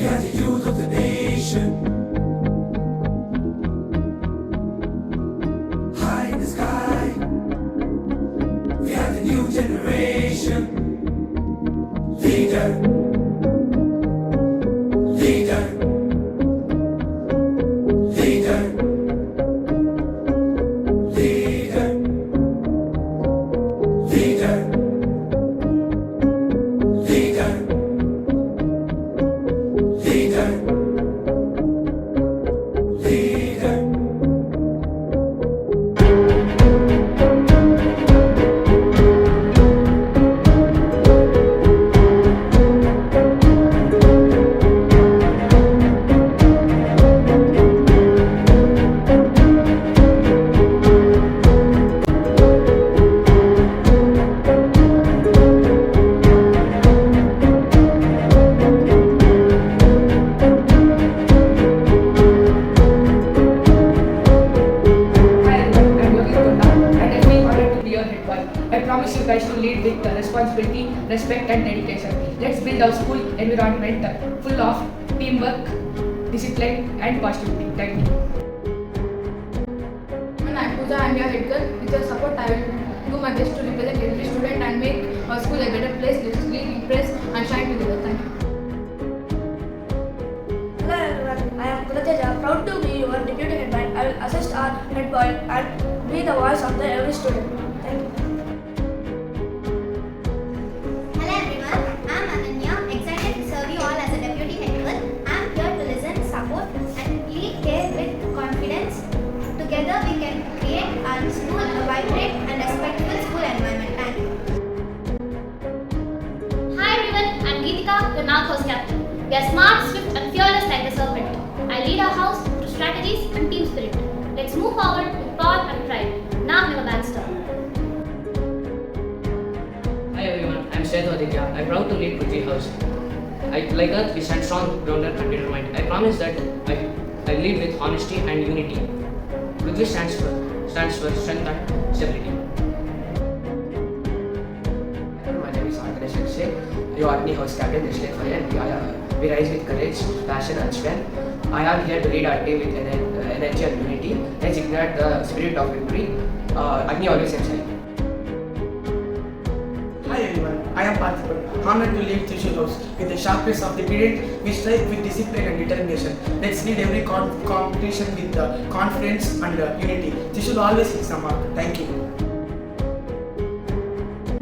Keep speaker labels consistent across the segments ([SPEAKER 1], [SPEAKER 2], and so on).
[SPEAKER 1] are the youth of the nation. High in the sky, we are the new generation. Leader, leader, leader, leader, leader, leader, leader, leader.
[SPEAKER 2] I promise you guys to lead with responsibility, respect and dedication. Let's build our school environment full of teamwork, discipline and positivity. Thank you.
[SPEAKER 3] I'm Pooja, I'm your head girl. With your support, I will do my best to represent every student and make our school a better place. Let's lead, impress and shine together. Thank you.
[SPEAKER 4] Hello everyone, I am Kulateja, proud to be your deputy head boy. I will assist our head boy and be the voice of every student. Thank you.
[SPEAKER 5] Hello everyone, I am Ananya, excited to serve you all as a deputy head girl. I am here to listen, support and lead care with confidence. Together we can create our school a vibrant and respectful school environment. Thank you.
[SPEAKER 6] Hi everyone, I'm Geetika, your NARC house captain. We are smart, swift and fearless like the serpent. I lead our house through strategies and team spirit. Let's move forward with power and pride. NARC never backs down.
[SPEAKER 7] Hi everyone, I'm Aditya. I'm proud to lead Putri House. Like Earth, we stand strong, grounded and determined. I promise that I lead with honesty and unity. Prithvi stands for strength and stability.
[SPEAKER 8] My name is Ankaresh Akshay, your Agni House Captain this day for we rise with courage, passion and strength. I am here to lead our day with energy and unity. Let's ignite the spirit of victory. Agni always excels.
[SPEAKER 9] Hi everyone, I am Parthipan, honored to lead Trishul House. With the sharpness of the period, we strive with discipline and determination. Let's lead every competition with confidence and unity. Trishul always hits the mark. Thank you.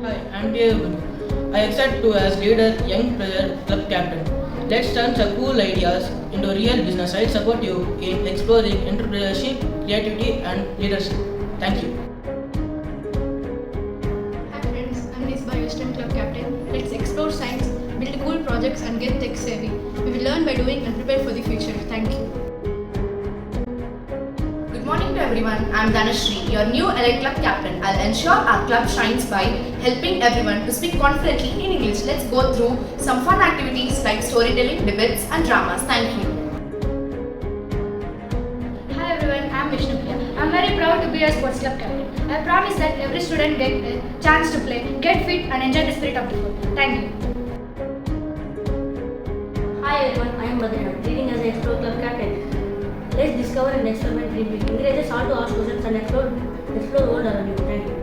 [SPEAKER 10] Hi, I'm Devan. I accept to as leader, young player, club captain. Let's turn some cool ideas into real business. I support you in exploring entrepreneurship, creativity and leadership. Thank you.
[SPEAKER 3] Hi friends, I'm Miss by Western Club Captain. Let's explore science, build cool projects and get tech savvy. We will learn by doing and prepare for the future. Thank you.
[SPEAKER 11] Good morning to everyone. I'm Dhanashree, your new elite club captain. I'll ensure our club shines by helping everyone to speak confidently in English. Let's go through some fun activities like storytelling, debates and dramas. Thank you.
[SPEAKER 6] Hi everyone, I'm Vishnupriya. I'm very proud to be a sports club captain. I promise that every student get a chance to play, get fit and enjoy the spirit of the sport. Thank you.
[SPEAKER 12] Hi everyone, I am Badrina, leading as an Explore Club captain. Let's discover and experiment deeply. Encourage us all to ask questions and explore the world around you. Thank you.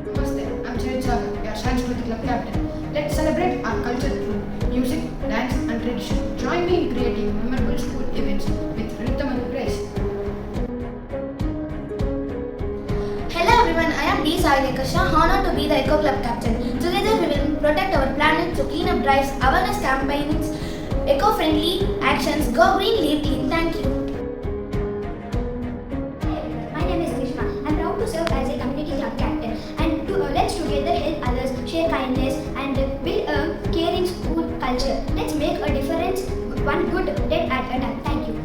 [SPEAKER 2] Namaste, I'm Jared Sagar, your Science Club captain. Let's celebrate our culture through music, dance and tradition. Join me in creating memorable school events with rhythm and grace.
[SPEAKER 5] Hello everyone, I am D. Sai Lekasha, honored to be the Eco Club captain. Together we will protect our planet through cleanup drives, awareness campaigns, eco-friendly actions. Go green, live clean. Thank you.
[SPEAKER 13] My name is Grishma. I am proud to serve as a community club captain and let's together help others, share kindness and build a caring school culture. Let's make a difference, one good deed at a time. Thank you.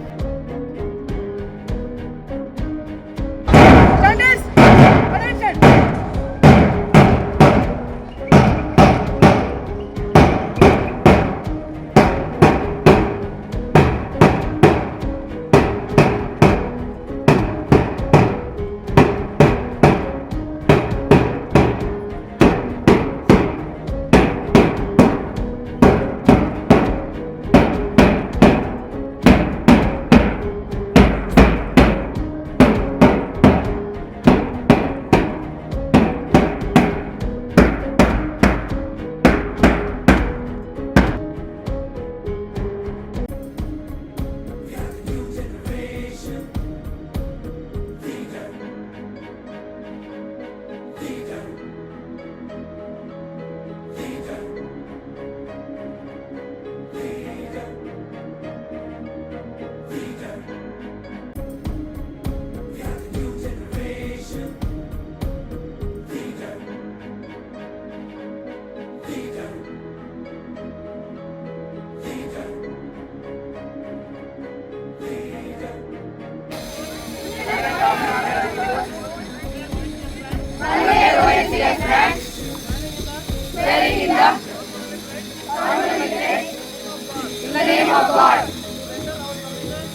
[SPEAKER 2] of God,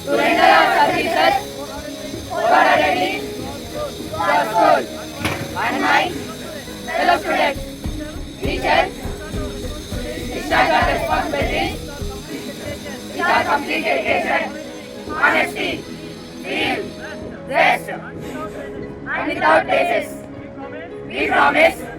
[SPEAKER 2] to render our services wholeheartedly to our school and my fellow students. We shall discharge our responsibilities with our complete dedication, honesty, zeal, rest, and without basis. We promise